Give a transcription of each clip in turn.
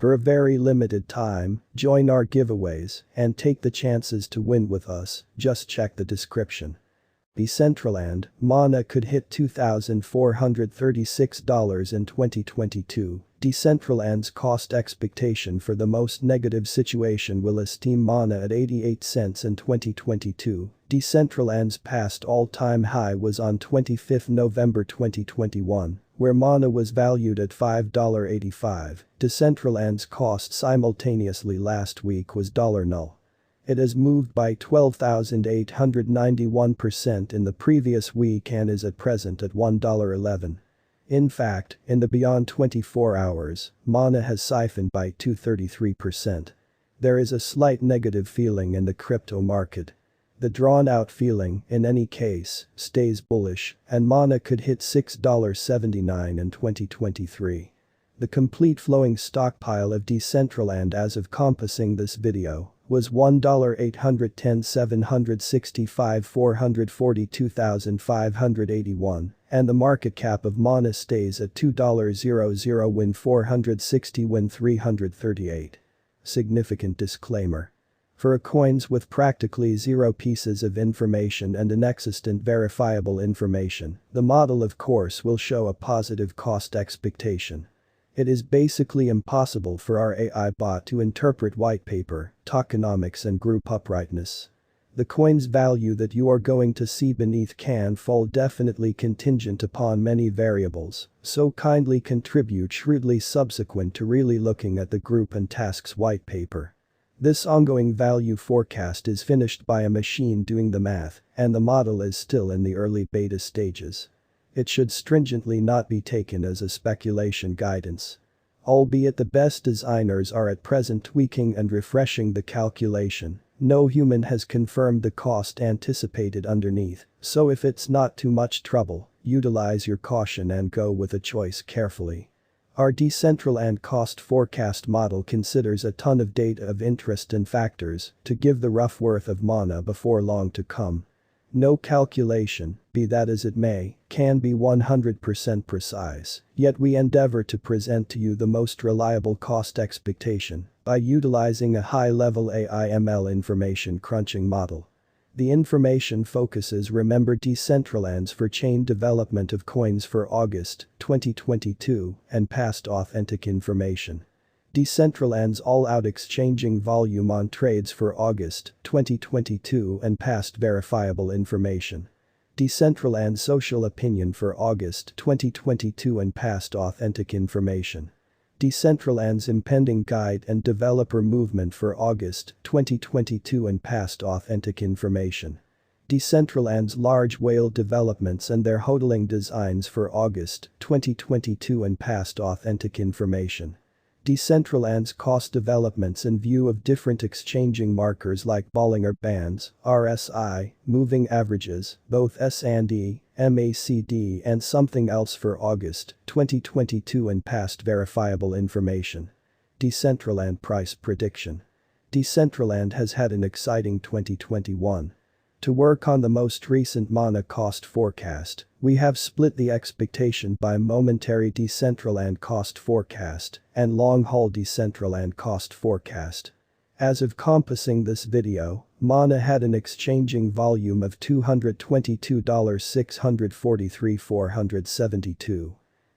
For a very limited time, join our giveaways and take the chances to win with us, just check the description. Decentraland, Mana could hit $2,436 in 2022. Decentraland's cost expectation for the most negative situation will esteem Mana at 88 cents in 2022. Decentraland's past all-time high was on 25 November 2021, where Mana was valued at $5.85. Decentraland's cost simultaneously last week was $0. It has moved by 12,891% in the previous week and is at present at $1.11. In fact, in the beyond 24 hours, Mana has siphoned by 233%. There is a slight negative feeling in the crypto market. The drawn-out feeling, in any case, stays bullish, and Mana could hit $6.79 in 2023. The complete flowing stockpile of Decentraland as of compassing this video was $1,810,765,442,581, and the market cap of Mana stays at $2.00 win 460 win 338. Significant disclaimer. For coins with practically zero pieces of information and inexistent verifiable information, the model of course will show a positive cost expectation. It is basically impossible for our AI bot to interpret white paper, tokenomics and group uprightness. The coin's value that you are going to see beneath can fall definitely contingent upon many variables, so kindly contribute shrewdly subsequent to really looking at the group and tasks white paper. This ongoing value forecast is finished by a machine doing the math, and the model is still in the early beta stages. It should stringently not be taken as a speculation guidance. Albeit the best designers are at present tweaking and refreshing the calculation, no human has confirmed the cost anticipated underneath, so if it's not too much trouble, utilize your caution and go with a choice carefully. Our Decentraland cost forecast model considers a ton of data of interest and factors to give the rough worth of Mana before long to come. No calculation, be that as it may, can be 100% precise, yet we endeavor to present to you the most reliable cost expectation by utilizing a high-level AI/ML information crunching model. The information focuses remember Decentraland's for chain development of coins for August 2022 and past authentic information. Decentraland's all-out exchanging volume on trades for August 2022 and past verifiable information. Decentraland's social opinion for August 2022 and past authentic information. Decentraland's impending guide and developer movement for August 2022 and past authentic information. Decentraland's large whale developments and their hodling designs for August 2022 and past authentic information. Decentraland's cost developments in view of different exchanging markers like Bollinger Bands, RSI, moving averages, both S&E, MACD and something else for August 2022 and past verifiable information. Decentraland price prediction. Decentraland has had an exciting 2021. To work on the most recent Mana cost forecast, we have split the expectation by momentary Decentraland cost forecast and long-haul Decentraland cost forecast. As of compassing this video, Mana had an exchanging volume of $222,643,472.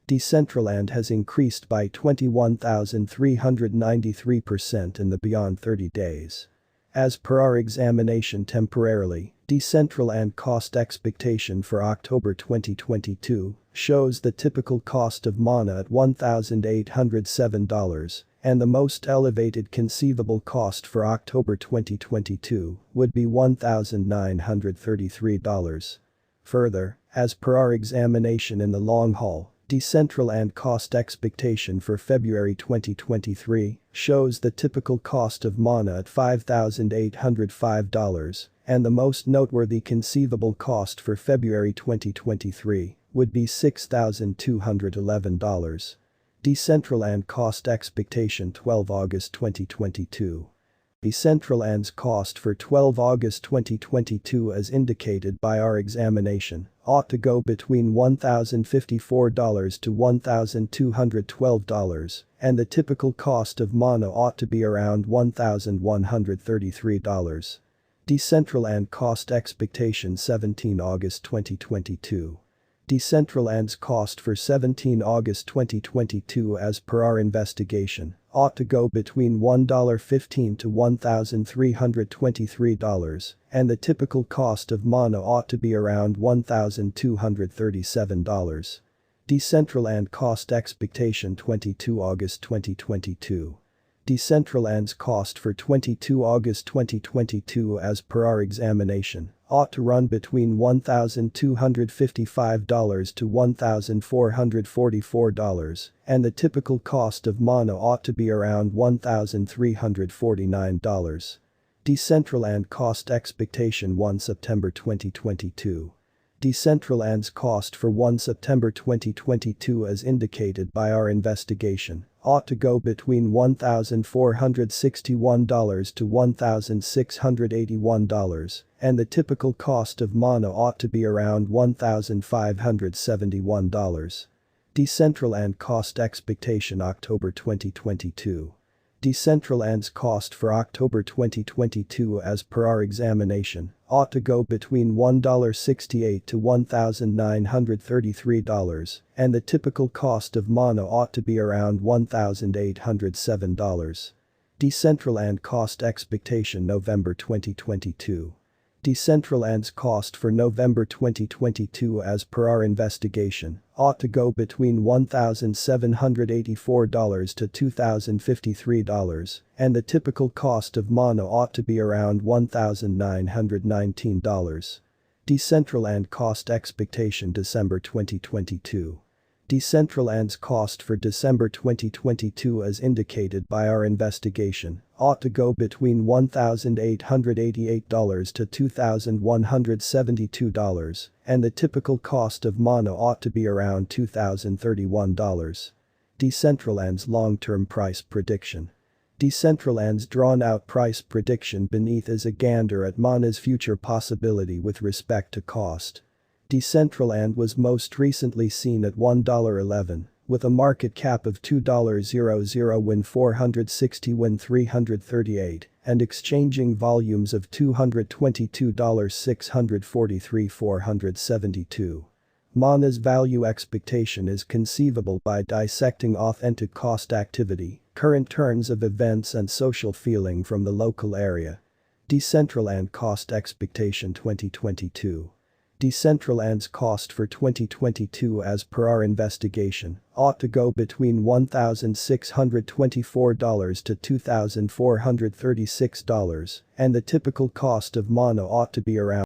Decentraland has increased by 21,393% in the beyond 30 days. As per our examination temporarily, Decentraland cost expectation for October 2022 shows the typical cost of Mana at $1,807, and the most elevated conceivable cost for October 2022 would be $1,933. Further, as per our examination in the long haul, Decentraland cost expectation for February 2023 shows the typical cost of Mana at $5,805, and the most noteworthy conceivable cost for February 2023 would be $6,211. Decentraland cost expectation 12 August 2022. Decentraland's cost for 12 August 2022 as indicated by our examination ought to go between $1,054 to $1,212, and the typical cost of mana ought to be around $1,133. Decentraland cost expectation 17 August 2022. Decentraland's cost for 17 August 2022 as per our investigation ought to go between $1.15 to $1,323, and the typical cost of mana ought to be around $1,237. Decentraland cost expectation 22 August 2022. Decentraland's cost for 22 August 2022 as per our examination ought to run between $1,255 to $1,444, and the typical cost of mana ought to be around $1,349. Decentraland cost expectation 1 September 2022. Decentraland's cost for 1 September 2022 as indicated by our investigation ought to go between $1,461 to $1,681, and the typical cost of mana ought to be around $1,571. Decentraland cost expectation October 2022. Decentraland's cost for October 2022 as per our examination ought to go between $1.68 to $1,933, and the typical cost of mana ought to be around $1,807. Decentraland cost expectation November 2022. Decentraland's cost for November 2022 as per our investigation ought to go between $1,784 to $2,053, and the typical cost of mana ought to be around $1,919. Decentraland cost expectation December 2022. Decentraland's cost for December 2022 as indicated by our investigation ought to go between $1,888 to $2,172, and the typical cost of mana ought to be around $2,031. Decentraland's long-term price prediction. Decentraland's drawn-out price prediction beneath is a gander at mana's future possibility with respect to cost. Decentraland was most recently seen at $1.11, with a market cap of $2.00 when 460 when 338, and exchanging volumes of $222 472. Mana's value expectation is conceivable by dissecting authentic cost activity, current turns of events and social feeling from the local area. Decentraland cost expectation 2022. Decentraland's cost for 2022 as per our investigation ought to go between $1,624 to $2,436, and the typical cost of mana ought to be around